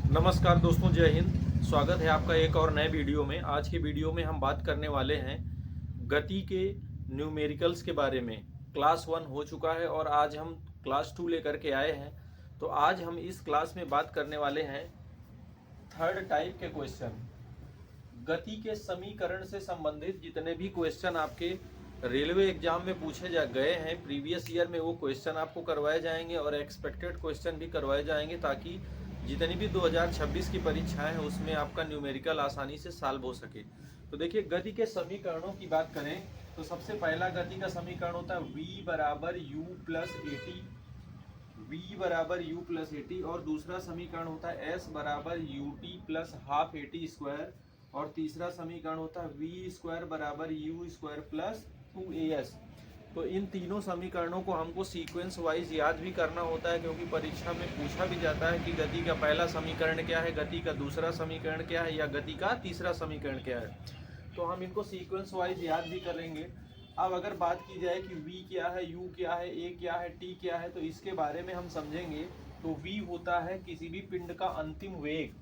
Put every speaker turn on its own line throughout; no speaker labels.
नमस्कार दोस्तों, जय हिंद। स्वागत है आपका एक और नए वीडियो में। आज के वीडियो में हम बात करने वाले हैं गति के न्यूमेरिकल्स के बारे में। क्लास 1 हो चुका है और आज हम क्लास 2 लेकर के आए हैं। तो आज हम इस क्लास में बात करने वाले हैं थर्ड टाइप के क्वेश्चन। गति के समीकरण से संबंधित जितने भी क्वेश्चन आपके रेलवे एग्जाम में पूछे गए हैं प्रीवियस ईयर में, वो क्वेश्चन आपको करवाए जाएंगे और एक्सपेक्टेड क्वेश्चन भी करवाए जाएंगे, ताकि जितनी भी 2026 की परीक्षाएं हैं उसमें आपका न्यूमेरिकल आसानी से सॉल्व हो सके। तो देखिए, गति के समीकरणों की बात करें तो सबसे पहला गति का समीकरण होता है v बराबर u plus A T, v बराबर u प्लस ए टी। और दूसरा समीकरण होता है s बराबर U T plus half A T square. और तीसरा समीकरण होता है v स्क्वायर बराबर u स्क्वायर प्लस 2as। तो इन तीनों समीकरणों को हमको सीक्वेंस वाइज याद भी करना होता है, क्योंकि परीक्षा में पूछा भी जाता है कि गति का पहला समीकरण क्या है, गति का दूसरा समीकरण क्या है, या गति का तीसरा समीकरण क्या है। तो हम इनको सीक्वेंस वाइज याद भी करेंगे। अब अगर बात की जाए कि v क्या है, u क्या है, a क्या है, t क्या है, तो इसके बारे में हम समझेंगे। तो v होता है किसी भी पिंड का अंतिम वेग,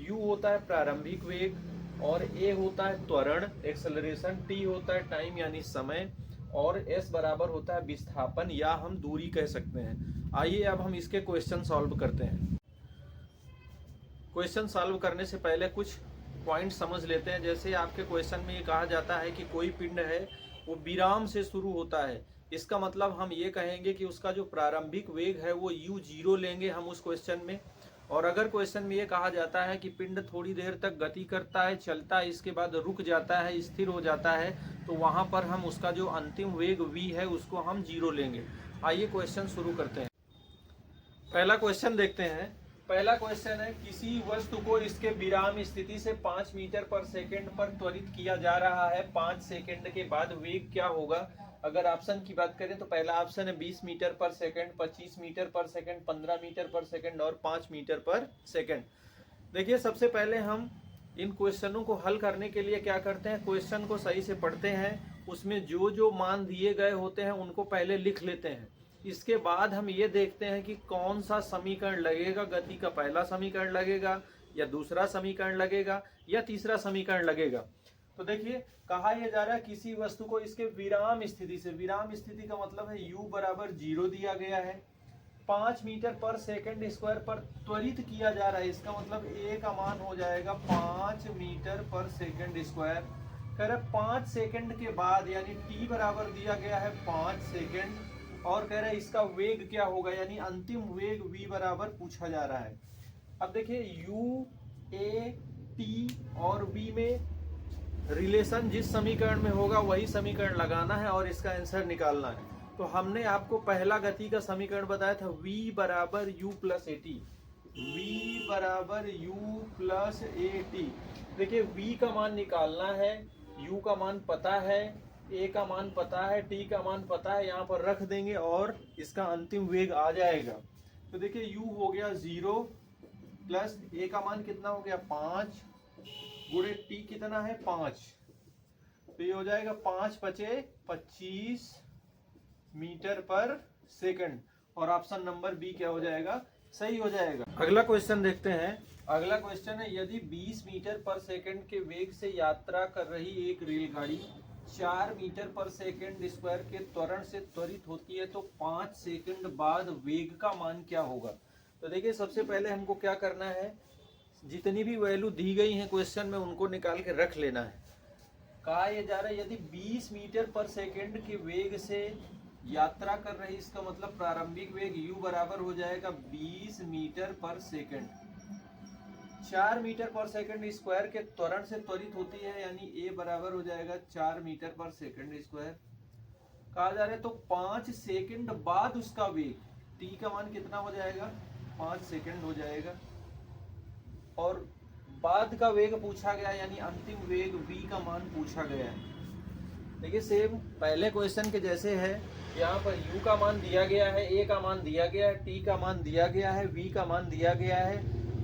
u होता है प्रारंभिक वेग, और a होता है त्वरण एक्सेलरेशन, t होता है टाइम यानी समय, और s बराबर होता है विस्थापन या हम दूरी कह सकते हैं। आइए अब हम इसके क्वेश्चन सॉल्व करते हैं। क्वेश्चन सॉल्व करने से पहले कुछ पॉइंट समझ लेते हैं। जैसे आपके क्वेश्चन में ये कहा जाता है कि कोई पिंड है वो विराम से शुरू होता है, इसका मतलब हम ये कहेंगे कि उसका जो प्रारंभिक वेग है वो u0 लेंगे हम उस क्वेश्चन में। और अगर क्वेश्चन में ये कहा जाता है कि पिंड थोड़ी देर तक गति करता है, चलता है, इसके बाद रुक जाता है, स्थिर हो जाता है, तो वहाँ पर हम उसका जो अंतिम वेग v है उसको हम 0 लेंगे। आइए क्वेश्चन शुरू करते हैं। पहला क्वेश्चन देखते हैं। पहला क्वेश्चन है, किसी वस्तु को इसके विराम स्थिति से 5 मीटर पर सेकंड पर त्वरित किया जा रहा है। 5 सेकंड के बाद वेग क्या होगा। अगर ऑप्शन की बात करें तो पहला ऑप्शन है 20 मीटर पर सेकंड, 25 मीटर पर सेकंड, 15 मीटर पर सेकंड और 5 मीटर पर सेकंड। देखिए, सबसे पहले हम इन क्वेश्चनों को हल करने के लिए क्या करते हैं, क्वेश्चन को सही से पढ़ते हैं, उसमें जो जो मान दिए गए होते हैं उनको पहले लिख लेते हैं। इसके बाद हम ये देखते हैं कि कौन सा समीकरण लगेगा, गति का पहला समीकरण लगेगा या दूसरा समीकरण लगेगा या तीसरा समीकरण लगेगा। तो देखिए, कहा यह जा रहा है किसी वस्तु को इसके विराम स्थिति से, विराम स्थिति का मतलब है u बराबर 0 दिया गया है, 5 मीटर पर सेकंड स्क्वायर पर त्वरित किया जा रहा है, इसका मतलब a का मान हो जाएगा 5 मीटर पर सेकंड स्क्वायर। कह रहे 5 सेकंड के बाद यानी t बराबर दिया गया है 5 सेकंड, और कह रहे इसका वेग क्या होगा यानी अंतिम वेग v बराबर पूछा जा रहा है। अब देखिए, u, a, t और v में रिलेशन जिस समीकरण में होगा वही समीकरण लगाना है और इसका आंसर निकालना है। तो हमने आपको पहला गति का समीकरण बताया था v बराबर u plus A T, v बराबर u प्लस ए टी। देखिए, v का मान निकालना है, u का मान पता है, a का मान पता है, t का मान पता है, यहाँ पर रख देंगे और इसका अंतिम वेग आ जाएगा। तो देखिए, u हो गया 0 प्लस a का मान कितना हो गया 5 गुणे t कितना है 5, तो ये हो जाएगा 5 पचे 25 मीटर पर सेकंड, और ऑप्शन नंबर बी क्या हो जाएगा, सही हो जाएगा। अगला क्वेश्चन देखते हैं। अगला क्वेश्चन है, यदि 20 मीटर पर सेकंड के वेग से यात्रा कर रही एक रेलगाड़ी 4 मीटर पर सेकंड स्क्वायर के त्वरण से त्वरित होती है, तो 5 सेकंड बाद वेग का मान क्या होगा। तो देखिए, सबसे पहले हमको क्या करना है, जितनी भी वैल्यू दी गई है क्वेश्चन में उनको निकाल के रख लेना है। कहा यह जा रहा है यदि 20 मीटर पर सेकंड के वेग से यात्रा कर रही, इसका मतलब प्रारंभिक वेग u बराबर हो जाएगा 20 मीटर पर सेकंड, 4 मीटर पर सेकंड स्क्वायर के त्वरण से त्वरित होती है यानी a बराबर हो जाएगा 4 मीटर पर सेकंड स्क्वायर। कहा जा रहा है तो 5 सेकंड बाद उसका वेग t का मान कितना हो जाएगा 5 सेकंड हो जाएगा, और बाद का वेग पूछा गया यानी अंतिम वेग v का मान पूछा गया है। देखिए, सेम पहले क्वेश्चन के जैसे है, यहाँ पर u का मान दिया गया है, a का मान दिया गया है, t का मान दिया गया है, v का मान दिया गया है।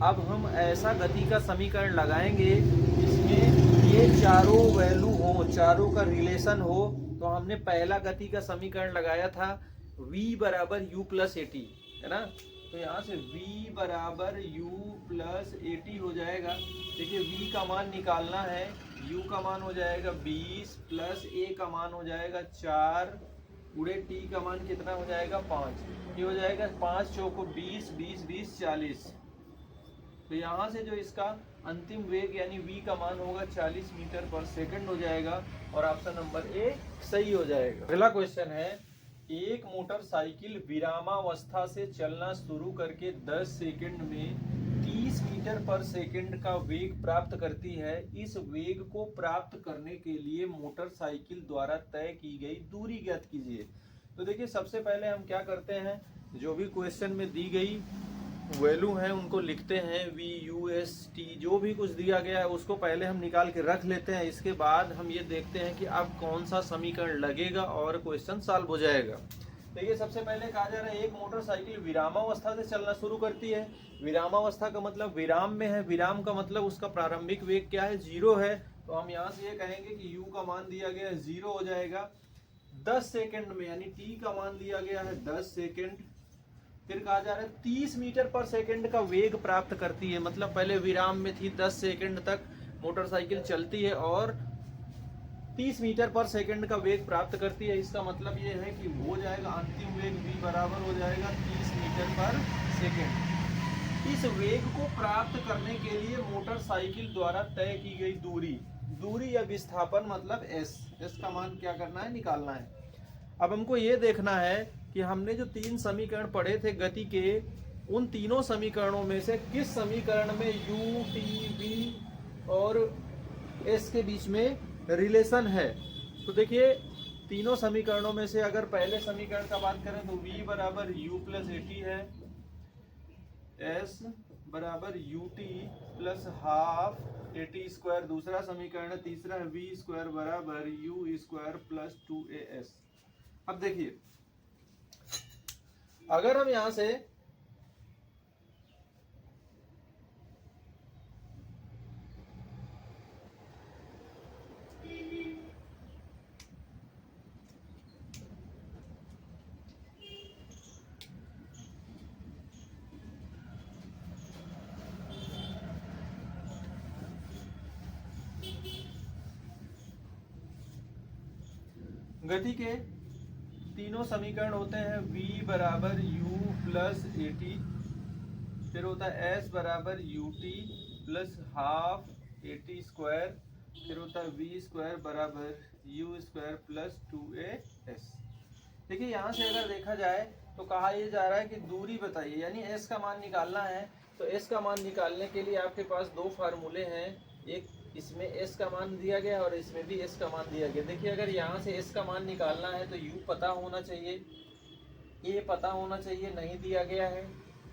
अब हम ऐसा गति का समीकरण लगाएंगे जिसमें ये चारों वैल्यू हो, चारों का रिलेशन हो। तो हमने पहला गति का समीकरण लगाया था v बराबर u प्लस ए टी, है ना। तो यहाँ से v बराबर u प्लस 80 हो जाएगा। देखिए v का मान निकालना है, u का मान हो जाएगा 20 प्लस a का मान हो जाएगा 4 गुणे t का मान कितना हो जाएगा 5। ये हो जाएगा 5 चौको 20, 20 20 40। तो यहाँ से जो इसका अंतिम वेग यानी v का मान होगा 40 मीटर पर सेकंड हो जाएगा और ऑप्शन नंबर ए सही हो जाएगा। अगला क्वेश्चन है, एक मोटरसाइकिल विरामावस्था से चलना शुरू करके 10 सेकंड में 30 मीटर पर सेकंड का वेग प्राप्त करती है। इस वेग को प्राप्त करने के लिए मोटरसाइकिल द्वारा तय की गई दूरी ज्ञात कीजिए। तो देखिए सबसे पहले हम क्या करते हैं, जो भी क्वेश्चन में दी गई वैल्यू है उनको लिखते हैं, v u s t जो भी कुछ दिया गया है उसको पहले हम निकाल के रख लेते हैं। इसके बाद हम ये देखते हैं कि अब कौन सा समीकरण लगेगा और क्वेश्चन सॉल्व हो जाएगा। देखिए सबसे पहले कहा जा रहा है एक मोटरसाइकिल विरामावस्था से चलना शुरू करती है। विरामावस्था का मतलब विराम में है, विराम का मतलब उसका प्रारंभिक वेग क्या है, 0 है। तो हम यहाँ से ये कहेंगे कि u का मान दिया गया है 0 हो जाएगा 10 सेकेंड में, यानी t का मान दिया गया है 10 सेकेंड। फिर कहा जा रहा है 30 मीटर पर सेकंड का वेग प्राप्त करती है, मतलब पहले विराम में थी 10 सेकंड तक मोटरसाइकिल चलती है और 30 मीटर पर सेकंड का वेग प्राप्त करती है। इसका मतलब ये है कि हो जाएगा अंतिम वेग v बराबर हो जाएगा 30 मीटर पर सेकंड। इस वेग को प्राप्त करने के लिए मोटरसाइकिल द्वारा तय की गई दूरी या विस्थापन मतलब s का मान क्या करना है, निकालना है। अब हमको ये देखना है कि हमने जो 3 समीकरण पढ़े थे गति के, उन तीनों समीकरणों में से किस समीकरण में u, t, v और s के बीच में रिलेशन है। तो देखिए तीनों समीकरणों में से अगर पहले समीकरण का बात करें तो v बराबर u प्लस 80 है, s बराबर ut प्लस हाफ 80 स्क्वायर दूसरा समीकरण है, तीसरा है v स्क्वायर बराबर u स्क्वायर प्लस 2as। अब देखिए अगर हम यहां से गति के तीनों समीकरण होते हैं v बराबर u प्लस 80, फिर होता है s बराबर ut प्लस हाफ 80 स्क्वायर, फिर होता है v स्क्वायर बराबर u स्क्वायर प्लस 2as। देखिए यहाँ से अगर देखा जाए तो कहा यह जा रहा है कि दूरी बताइए, यानी s का मान निकालना है। तो s का मान निकालने के लिए आपके पास दो फार्मूले हैं, एक इसमें s का मान दिया गया और इसमें भी s का मान दिया गया। देखिए अगर यहाँ से s का मान निकालना है तो u पता होना चाहिए, a पता होना चाहिए, नहीं दिया गया है,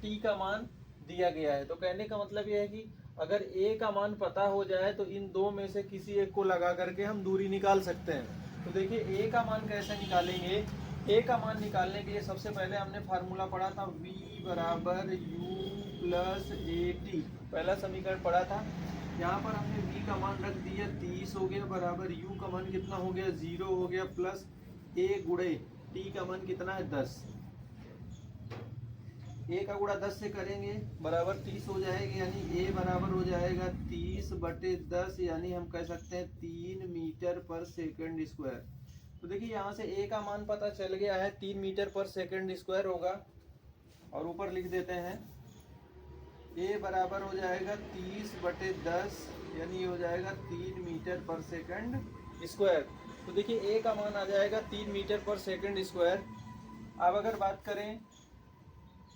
t का मान दिया गया है। तो कहने का मतलब यह है कि अगर a का मान पता हो जाए तो इन दो में से किसी एक को लगा करके हम दूरी निकाल सकते हैं। तो देखिए a का मान कैसे निकालेंगे, a का मान निकालने के लिए सबसे पहले हमने फार्मूला पढ़ा था v बराबर u प्लस 80, पहला समीकरण पढ़ा था। यहाँ पर हमने v का मान रख दिया 30 हो गया बराबर u का मान कितना हो गया 0 हो गया प्लस a गुणे t का मान कितना है 10। a का गुणा 10 से करेंगे बराबर 30 हो जाएगा, यानी a बराबर हो जाएगा 30 बटे 10, यानी हम कह सकते हैं 3 मीटर पर सेकंड स्क्वायर। तो देखिए यहाँ से a का मान पता चल गया है 3 मीटर पर सेकंड स्क्वायर होगा, और ऊपर लिख देते हैं a बराबर हो जाएगा 30 बटे 10, यानी हो जाएगा 3 मीटर पर सेकंड स्क्वायर। तो देखिए a का मान आ जाएगा 3 मीटर पर सेकंड स्क्वायर। अब अगर बात करें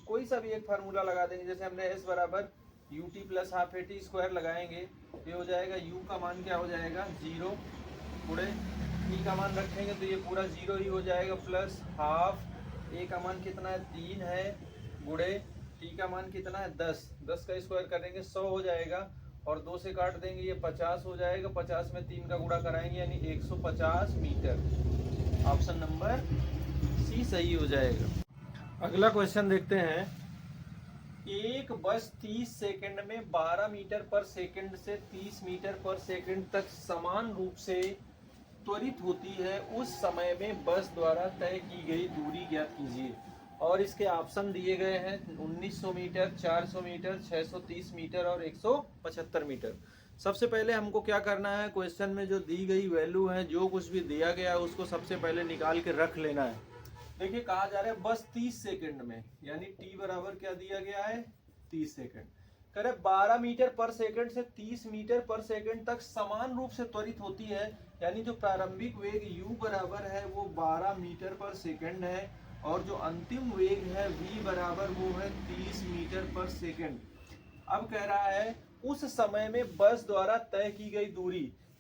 कोई सा भी एक फार्मूला लगा देंगे, जैसे हमने s बराबर ut प्लस हाफ 80 स्क्वायर लगाएंगे, ये हो जाएगा u का मान क्या हो जाएगा 0 गुणे t का मान रखेंगे तो ये पूरा 0 ही हो जाएगा प्लस हाफ a का मान कितना है 3 है गुणे t का मान कितना है 10, 10 का स्क्वायर करेंगे 100 हो जाएगा, और 2 से काट देंगे ये 50 हो जाएगा, 50 में 3 का गुणा कराएंगे यानी 150 मीटर। ऑप्शन नंबर सी सही हो जाएगा। अगला क्वेश्चन देखते हैं, एक बस 30 सेकंड में 12 मीटर पर सेकंड से 30 मीटर पर सेकंड तक समान रूप से त्वरित होती है, उस समय में बस द्वारा तय की गई दूरी ज्ञात कीजिए। और इसके ऑप्शन दिए गए हैं 1900 मीटर, 400 मीटर, 630 मीटर और 175 मीटर। सबसे पहले हमको क्या करना है, क्वेश्चन में जो दी गई वैल्यू है, जो कुछ भी दिया गया है उसको सबसे पहले निकाल के रख लेना है। देखिए कहा जा रहा है बस 30 सेकंड में, यानी टी बराबर क्या दिया गया है 30 सेकंड। कह रहे 12 मीटर पर सेकंड से 30 मीटर पर सेकंड तक समान रूप से त्वरित होती है, यानी जो प्रारंभिक वेग u बराबर है वो 12 मीटर पर सेकंड है और जो अंतिम वेग है v बराबर वो है 30 मीटर पर सेकंड। अब कह रहा है उस समय में बस द्वारा तय की गई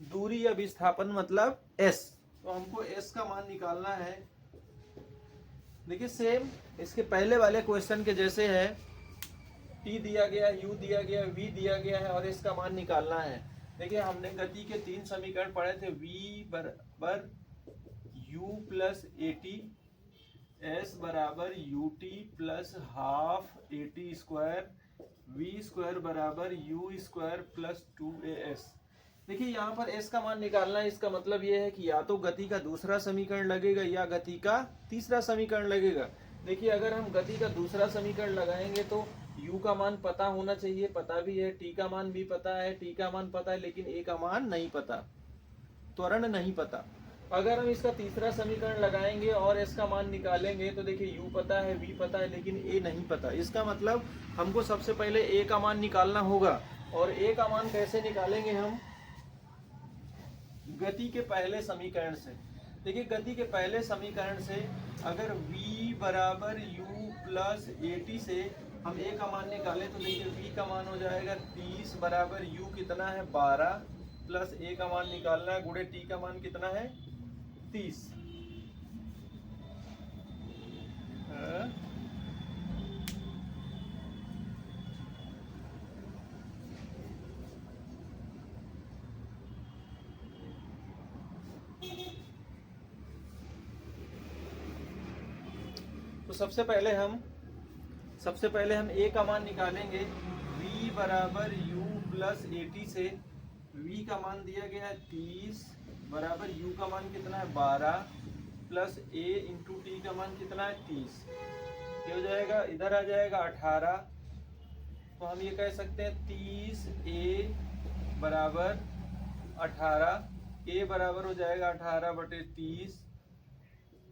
दूरी या विस्थापन मतलब s, तो हमको s का मान निकालना है। देखिए सेम इसके पहले वाले क्वेश्चन के जैसे है, t दिया गया, u दिया गया, v दिया गया है और इसका मान निकालना है। देखिए हमने गति के 3 समीकरण पढ़े थे, v बराबर u प्लस at, s बराबर ut plus half at square, v square बराबर u स्क्वायर प्लस 2as। देखिए यहाँ पर s का मान निकालना है, इसका मतलब ये है कि या तो गति का दूसरा समीकरण लगेगा या गति का तीसरा समीकरण लगेगा। देखिए अगर हम गति का दूसरा समीकरण लगाएंगे तो u का मान पता होना चाहिए, पता भी है, t का मान भी पता है, t का मान पता है, लेकिन a का मान नहीं पता, त्वरण नहीं पता। अगर हम इसका तीसरा समीकरण लगाएंगे और s का मान निकालेंगे तो देखिए u पता है, v पता है, लेकिन a नहीं पता। इसका मतलब हमको सबसे पहले a का मान निकालना होगा। और a का मान कैसे निकालेंगे हम, गति के पहले समीकरण से। देखिए गति के पहले समीकरण से अगर v बराबर u प्लस at से हम a का मान निकालें तो देखिए v का मान हो जाएगा 30 बराबर u कितना है 12 प्लस a का मान निकालना है गुणे t का मान कितना है 30। तो सबसे पहले हम a का मान निकालेंगे। v बराबर u प्लस at से v का मान दिया गया है 30 बराबर u का मान कितना है 12 प्लस a इंटू टी का मान कितना है 30। ये हो जाएगा, इधर आ जाएगा 18, तो हम ये कह सकते हैं 30a बराबर 18, a बराबर हो जाएगा 18 बटे 30,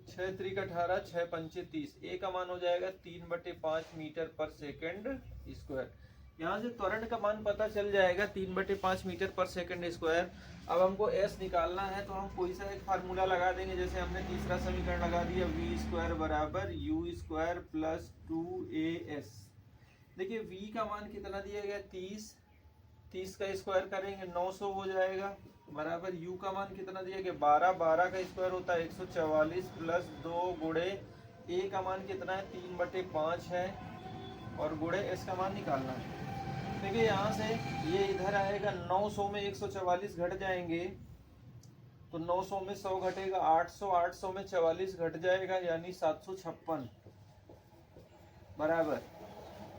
6 त्रिक 18, 6 पंचे 30, a का मान हो जाएगा 3/5 मीटर पर सेकंड स्क्वायर। यहाँ से त्वरण का मान पता चल जाएगा 3/5 मीटर पर सेकंड स्क्वायर। अब हमको s निकालना है तो हम कोई सा एक फार्मूला लगा देंगे, जैसे हमने तीसरा समीकरण लगा दिया, v स्क्वायर बराबर u स्क्वायर प्लस 2as। देखिए v का मान कितना दिया गया 30 का स्क्वायर करेंगे 900 हो जाएगा, बराबर u का मान कितना दिया गया 12 का स्क्वायर होता है 144 प्लस 2 गुणे a का मान कितना है 3/5 है और गुणे s का मान निकालना है। देखिए यहाँ से ये इधर आएगा, 900 में 144 घट जाएंगे तो 900 में 100 घटेगा 800, 800 में 44 घट जाएगा यानी 756 बराबर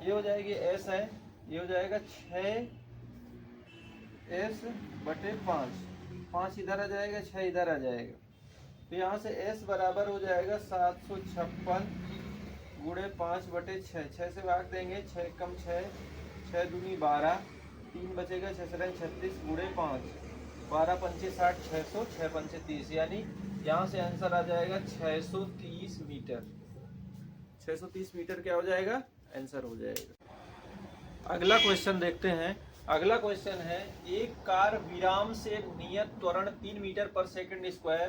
ये हो जाएगी s है, ये हो जाएगा 6s बटे 5 इधर आ जाएगा, 6 इधर आ जाएगा, तो यहाँ से s बराबर हो जाएगा 756 गुणे 5 बटे 6, 6 से भाग देंगे, 6 कम 6, 6 दूनी 12, 3 बचेगा, 6 से 36 गुणे 5, 12 पंचे 60, 600, 6 पंचे 30, यानी यहाँ से आंसर आ जाएगा 630 मीटर। 630 मीटर क्या हो जाएगा, आंसर हो जाएगा। अगला क्वेश्चन देखते हैं। अगला क्वेश्चन है, एक कार विराम से नियत त्वरण 3 मीटर पर सेकंड स्क्वायर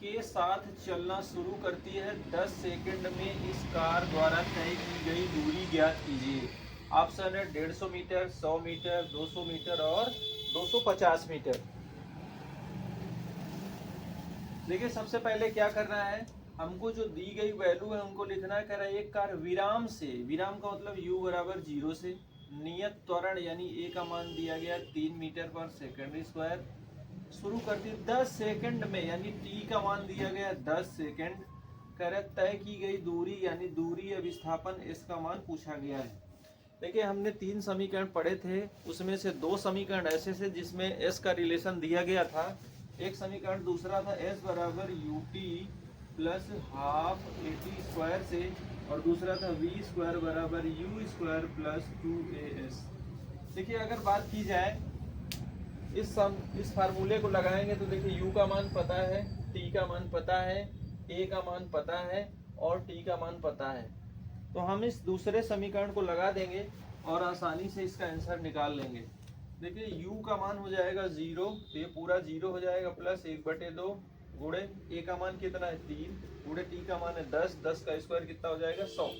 के साथ चलना शुरू करती है। 10 सेकंड में इस कार द्वारा तय की गई दूरी ज्ञात कीजिए। ऑप्शन है 150 मीटर, 100 मीटर, 200 मीटर और 250 मीटर। देखिए सबसे पहले क्या करना है, हमको जो दी गई वैल्यू है उनको लिखना है। कह रहा है एक कार विराम से, विराम का मतलब u बराबर 0 से, नियत त्वरण यानी a का मान दिया गया 3 मीटर पर सेकंड स्क्वायर, शुरू करती 10 सेकंड में, यानी t का मान दिया गया 10 सेकंड। कह रहा है तय की गई दूरी यानी दूरी या विस्थापन s का मान पूछा गया है। देखिए हमने 3 समीकरण पढ़े थे, उसमें से 2 समीकरण ऐसे थे जिसमें s का रिलेशन दिया गया था। एक समीकरण दूसरा था s बराबर ut plus half at square से और दूसरा था v स्क्वायर बराबर u स्क्वायर प्लस 2as। देखिए अगर बात की जाए इस फार्मूले को लगाएंगे तो देखिए u का मान पता है, t का मान पता है, a का मान पता है और t का मान पता है। तो हम इस दूसरे समीकरण को लगा देंगे और आसानी से इसका आंसर निकाल लेंगे। देखिए u का मान हो जाएगा 0, ये पूरा 0 हो जाएगा, प्लस 1/2 गुणे a का मान कितना है 3 गुणे t का मान है 10, 10 का स्क्वायर कितना हो जाएगा 100।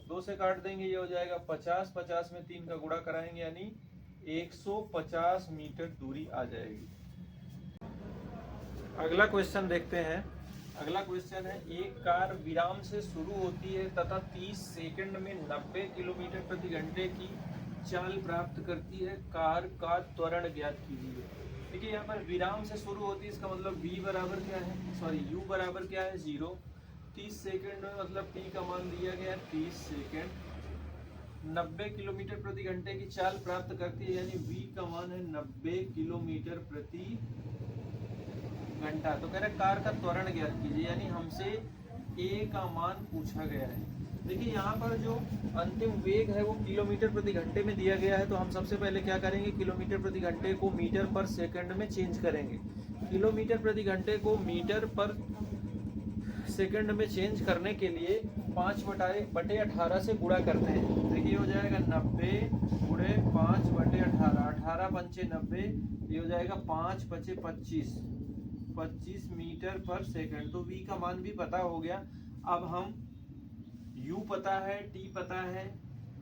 2 से काट देंगे, ये हो जाएगा 50, 50 में 3 का गुणा कराएंगे यानी 150 मीटर दूरी आ जाएगी। अगला क्वेश्चन देखते हैं। अगला क्वेश्चन है, एक कार विराम से शुरू होती है तथा 30 सेकंड में 90 किलोमीटर प्रति घंटे की चाल प्राप्त करती है। कार का त्वरण ज्ञात कीजिए। देखिए यहाँ पर विराम से शुरू होती है, इसका मतलब v बराबर क्या है, सॉरी u बराबर क्या है 0। 30 सेकंड में मतलब t का मान दिया गया है 30 सेकंड, 90 किलोमीटर प्रति घंटे की चाल प्राप्त करती है यानी v का मान है 90 किलोमीटर प्रति घंटा। तो कह रहे कार का त्वरण ज्ञात कीजिए, यानी हमसे a का मान पूछा गया है। देखिए यहाँ पर जो अंतिम वेग है वो किलोमीटर प्रति घंटे में दिया गया है, तो हम सबसे पहले क्या करेंगे, किलोमीटर प्रति घंटे को मीटर पर सेकंड में चेंज करेंगे। किलोमीटर प्रति घंटे को मीटर पर सेकंड में चेंज करने के लिए 5/18 से गुणा करते हैं। देखिए हो जाएगा 90 गुणे 5/18, 18 पंचे 90, ये हो जाएगा 5 पचे 25, 25 मीटर पर सेकंड। तो v का मान भी पता हो गया। अब हम u पता है, t पता है,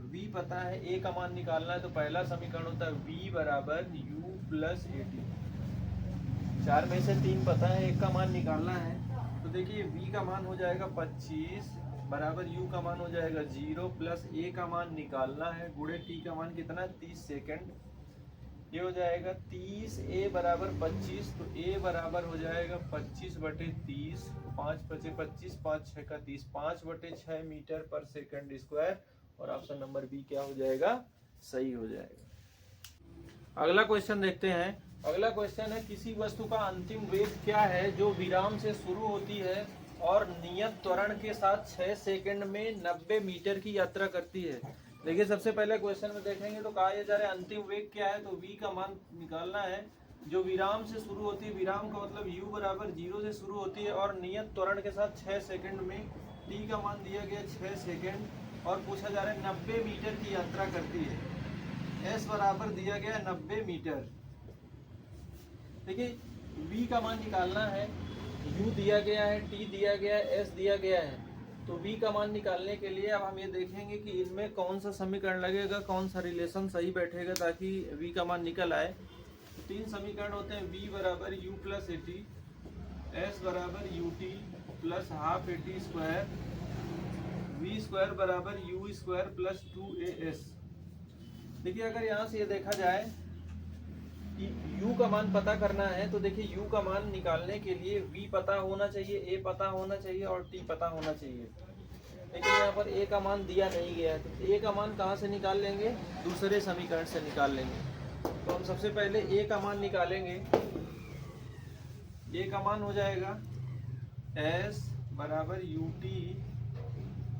v पता है, a का मान निकालना है। तो पहला समीकरण होता है v बराबर u प्लस at। 4 में से 3 पता है, 1 का मान निकालना है। तो देखिए v का मान हो जाएगा 25 बराबर u का मान हो जाएगा 0 प्लस a का मान निकालना है गुणे t का मान कितना है 30 सेकंड। ये हो जाएगा 30, a बराबर 25, तो a बराबर हो जाएगा 25/30, 5 पचे 25, 5 6 का 30, 5/6 मीटर पर सेकंड स्क्वायर। और ऑप्शन नंबर बी क्या हो जाएगा, सही हो जाएगा। अगला क्वेश्चन देखते हैं। अगला क्वेश्चन है, किसी वस्तु का अंतिम वेग क्या है जो विराम से शुरू होती है और नियत त्वरण के साथ 6 सेकंड में 90 मीटर की यात्रा करती है। देखिए सबसे पहले क्वेश्चन में देखेंगे तो कहा जा रहा है अंतिम वेग क्या है, तो v का मान निकालना है जो विराम से शुरू होती है। विराम का मतलब u बराबर 0 से शुरू होती है और नियत त्वरण के साथ 6 सेकंड में, t का मान दिया गया 6 सेकंड और पूछा जा रहा है 90 मीटर की यात्रा करती है। s बराबर दिया गया 90 मीटर। देखिए v का मान निकालना है, u दिया गया है, t दिया गया है, s दिया गया है। तो v का मान निकालने के लिए अब हम ये देखेंगे कि इनमें कौन सा समीकरण लगेगा, कौन सा रिलेशन सही बैठेगा ताकि v का मान निकल आए। तो 3 समीकरण होते हैं, v बराबर u प्लस at, s बराबर ut plus half at square, v square बराबर u स्क्वायर प्लस 2as। देखिए अगर यहाँ से ये देखा जाए कि u का मान पता करना है तो देखिए u का मान निकालने के लिए v पता होना चाहिए, a पता होना चाहिए और t पता होना चाहिए। लेकिन यहाँ पर a का मान दिया नहीं गया है, तो a का मान कहाँ से निकाल लेंगे, दूसरे समीकरण से निकाल लेंगे। तो हम सबसे पहले a का मान निकालेंगे। a का मान हो जाएगा s बराबर ut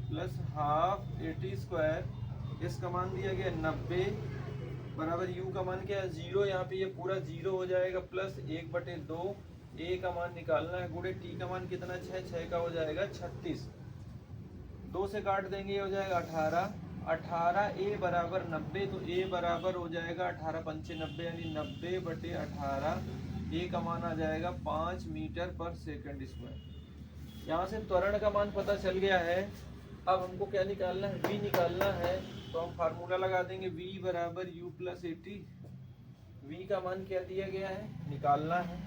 plus half at square, s का मान दिया गया 90 बराबर u का मान क्या है 0, यहाँ पे ये पूरा 0 हो जाएगा प्लस 1/2, a का मान निकालना है गुणे t का मान कितना 6, 6 का हो जाएगा 36। 2 से काट देंगे, ये हो जाएगा 18, 18 a बराबर 90, तो a बराबर हो जाएगा 18 पंचे 90 यानी 90/18, a का मान आ जाएगा 5 मीटर पर सेकंड स्क्वायर। यहाँ से त्वरण का मान पता चल गया है। अब हमको क्या निकालना है, v निकालना है। तो हम फार्मूला लगा देंगे, v बराबर u प्लस at। v का मान क्या दिया गया है, निकालना है।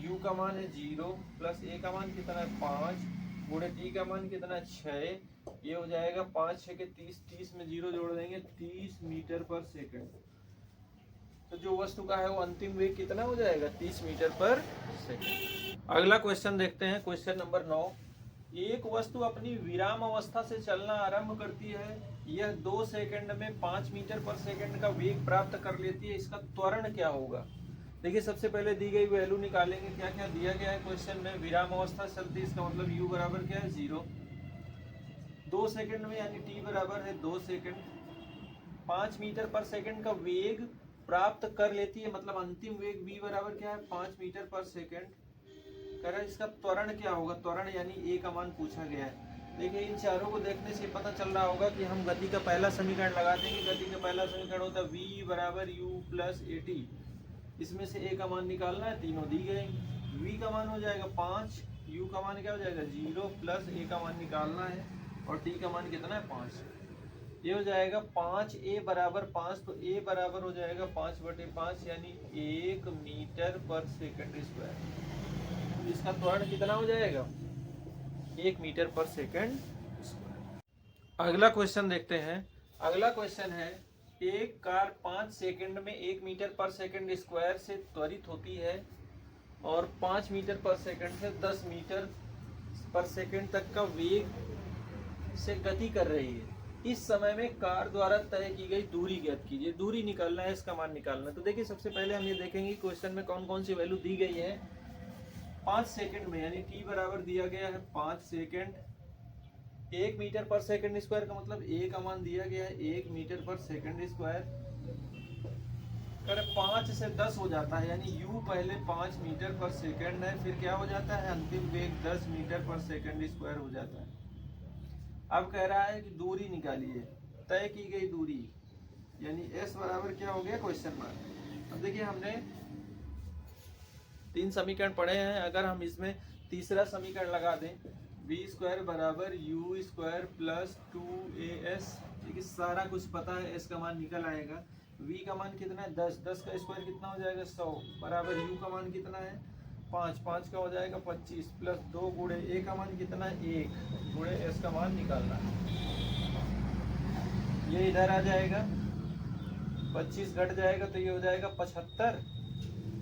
u का मान है 0 प्लस a का मान कितना है 5 गुणे t का मान कितना है 6, ये हो जाएगा 5 6 के 30, 30 में 0 जोड़ देंगे 30 मीटर पर सेकंड। तो जो वस्तु का है वो अंतिम वेग कितना हो जाएगा 30 मीटर पर सेकंड। अगला क्वेश्चन देखते हैं, क्वेश्चन नंबर 9। एक वस्तु अपनी विराम अवस्था से चलना आरंभ करती है, यह 2 सेकंड में 5 मीटर पर सेकंड का वेग प्राप्त कर लेती है, इसका त्वरण क्या होगा। देखिए सबसे पहले दी गई वैल्यू निकालेंगे, क्या क्या दिया गया है क्वेश्चन में, विराम अवस्था चलती है, इसका मतलब u बराबर क्या है 0, 2 सेकंड में, यानी t बराबर है 2 सेकंड, 5 मीटर पर सेकंड का वेग प्राप्त कर लेती है। मतलब अंतिम वेग v बराबर क्या है, 5 मीटर पर सेकंड। कह रहा है इसका त्वरण क्या होगा, त्वरण यानी a का मान पूछा गया है। देखिए इन चारों को देखने से पता चल रहा होगा कि हम गति का पहला समीकरण लगा देंगे। गति का पहला समीकरण होता है v बराबर u प्लस at। इसमें से a का मान निकालना है, तीनों दी गए। v का मान हो जाएगा 5, u का मान क्या हो जाएगा 0, प्लस a का मान निकालना है और t का मान कितना है 5। ये हो जाएगा 5a बराबर 5, तो a बराबर हो जाएगा 5/5 यानी 1 मीटर पर सेकंड स्क्वायर। इसका त्वरण कितना हो जाएगा, 1 मीटर पर सेकंड स्क्वायर। अगला क्वेश्चन देखते हैं। अगला क्वेश्चन है, एक कार 5 सेकंड में 1 मीटर पर सेकंड स्क्वायर से त्वरित होती है और 5 मीटर पर सेकंड से 10 मीटर पर सेकंड तक का वेग से गति कर रही है। इस समय में कार द्वारा तय की गई दूरी ज्ञात कीजिए। दूरी निकालना है, इसका मान निकालना है। तो देखिए सबसे पहले हम ये देखेंगे क्वेश्चन में कौन कौन सी वैल्यू दी गई है। 5 सेकंड में, यानी t बराबर दिया गया है 5 सेकंड, 1 मीटर पर सेकंड स्क्वायर का मतलब a का मान दिया गया है 1 मीटर पर सेकंड स्क्वायर। अगर 5 से 10 हो जाता है, यानी u पहले 5 मीटर पर सेकंड है, फिर क्या हो जाता है, अंतिम वेग 10 मीटर पर सेकंड स्क्वायर हो जाता है। अब कह रहा है कि दूरी निकालिए, तय की गई दूरी, यानी s बराबर क्या हो गया, क्वेश्चन मार्क। अब देखिए हमने 3 समीकरण पढ़े हैं। अगर हम इसमें तीसरा समीकरण लगा दें, v स्क्वायर बराबर u स्क्वायर प्लस 2as, देखिए सारा कुछ पता है, s का मान निकल आएगा। v का मान कितना है 10, 10 का स्क्वायर कितना हो जाएगा 100, बराबर u का मान कितना है 5, 5 का हो जाएगा 25, प्लस 2 गुणे a का मान कितना है 1, गुणे s का मान निकालना है। ये इधर आ जाएगा, 25 घट जाएगा तो ये हो जाएगा 75,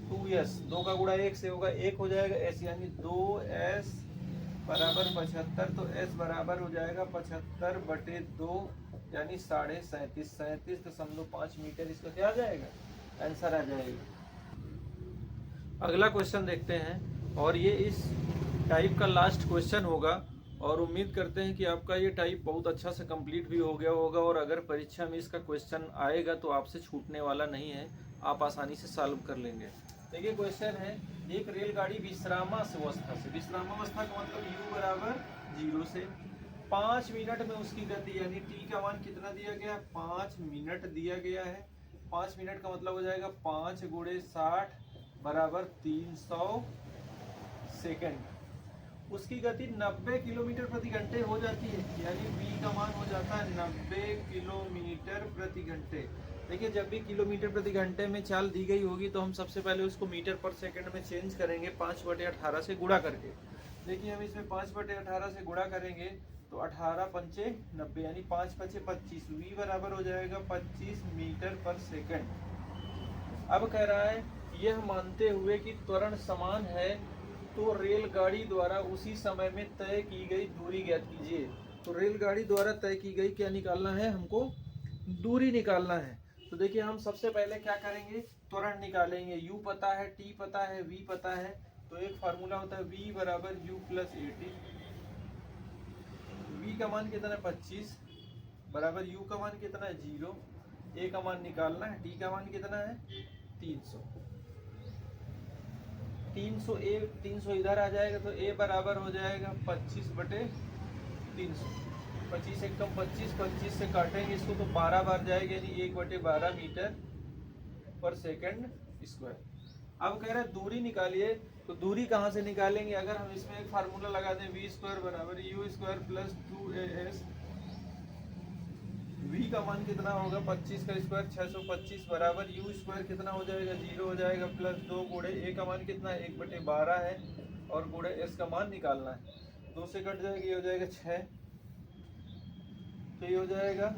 2s, 2 का गुणा 1 से होगा 1 हो जाएगा s, यानी 2s बराबर 75। तो s बराबर हो जाएगा 75/2 यानी 37.5, 37.5 मीटर। इसका क्या आ जाएगा, आंसर आ जाएगा। अगला क्वेश्चन देखते हैं, और ये इस टाइप का लास्ट क्वेश्चन होगा और उम्मीद करते हैं कि आपका ये टाइप बहुत अच्छा से कंप्लीट भी हो गया होगा और अगर परीक्षा में इसका क्वेश्चन आएगा तो आपसे छूटने वाला नहीं है, आप आसानी से सॉल्व कर लेंगे। देखिए क्वेश्चन है, एक रेलगाड़ी विश्रामावस्था से, विश्रामावस्था का मतलब u बराबर 0 से 5 मिनट में उसकी गति, यानी t का मान कितना दिया गया, 5 मिनट दिया गया है। 5 मिनट का मतलब हो जाएगा 5 गुणे 60 बराबर 300 सेकंड। उसकी गति 90 किलोमीटर प्रति घंटे हो जाती है, यानी v का मान हो जाता है 90 किलोमीटर प्रति घंटे। देखिए जब भी किलोमीटर प्रति घंटे में चाल दी गई होगी तो हम सबसे पहले उसको मीटर पर सेकंड में चेंज करेंगे 5/18 से गुणा करके। देखिए हम इसमें 5/18 से गुणा करेंगे तो 18 पंचे 90, यानी 5 पंचे 25, v बराबर हो जाएगा 25 मीटर पर सेकंड। अब कह रहा है यह मानते हुए कि त्वरण समान है तो रेलगाड़ी द्वारा उसी समय में तय की गई दूरी ज्ञात कीजिए। तो रेलगाड़ी द्वारा तय की गई क्या निकालना है, हमको दूरी निकालना है। तो देखिए हम सबसे पहले क्या करेंगे, त्वरण निकालेंगे। u पता है, t पता है, v पता है, तो एक फार्मूला होता है v बराबर u प्लस at। v का मान कितना है 25, बराबर u का मान कितना है 0, a का मान निकालना है, t का मान कितना है 300। 300 इधर आ जाएगा तो a बराबर हो जाएगा 25/300। 25 एकम 25, 25 से काटेंगे इसको तो 12 बार जाएगा, यानी 1/12 मीटर पर सेकंड स्क्वायर। अब कह रहा है दूरी निकालिए, तो दूरी कहाँ से निकालेंगे, अगर हम इसमें एक फार्मूला लगा दें, v स्क्वायर बराबर u square plus 2as। v का मान कितना होगा 25 का स्क्वायर 625, बराबर u स्क्वायर कितना हो जाएगा 0 हो जाएगा, प्लस 2 गुणे a का मान कितना है 1/12 है और गुणे s का मान निकालना है। 2 से कट जाएगा, ये हो जाएगा 6, तो ये हो जाएगा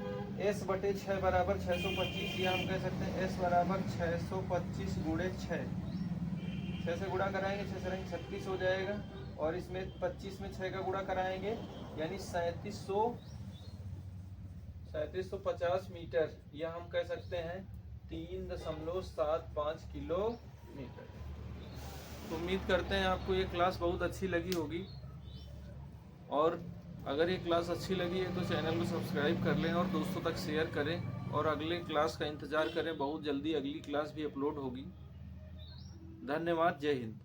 s/6 बराबर 625। या हम कह सकते हैं s बराबर 625 गुणे 6, 6 से गुणा कराएंगे 6 से 36 हो जाएगा और इसमें 25 में 6 का गुणा कराएंगे यानी 3750 मीटर, या हम कह सकते हैं 3.75 किलोमीटर। तो उम्मीद करते हैं आपको ये क्लास बहुत अच्छी लगी होगी और अगर ये क्लास अच्छी लगी है तो चैनल को सब्सक्राइब कर लें और दोस्तों तक शेयर करें और अगले क्लास का इंतज़ार करें। बहुत जल्दी अगली क्लास भी अपलोड होगी। धन्यवाद। जय हिंद।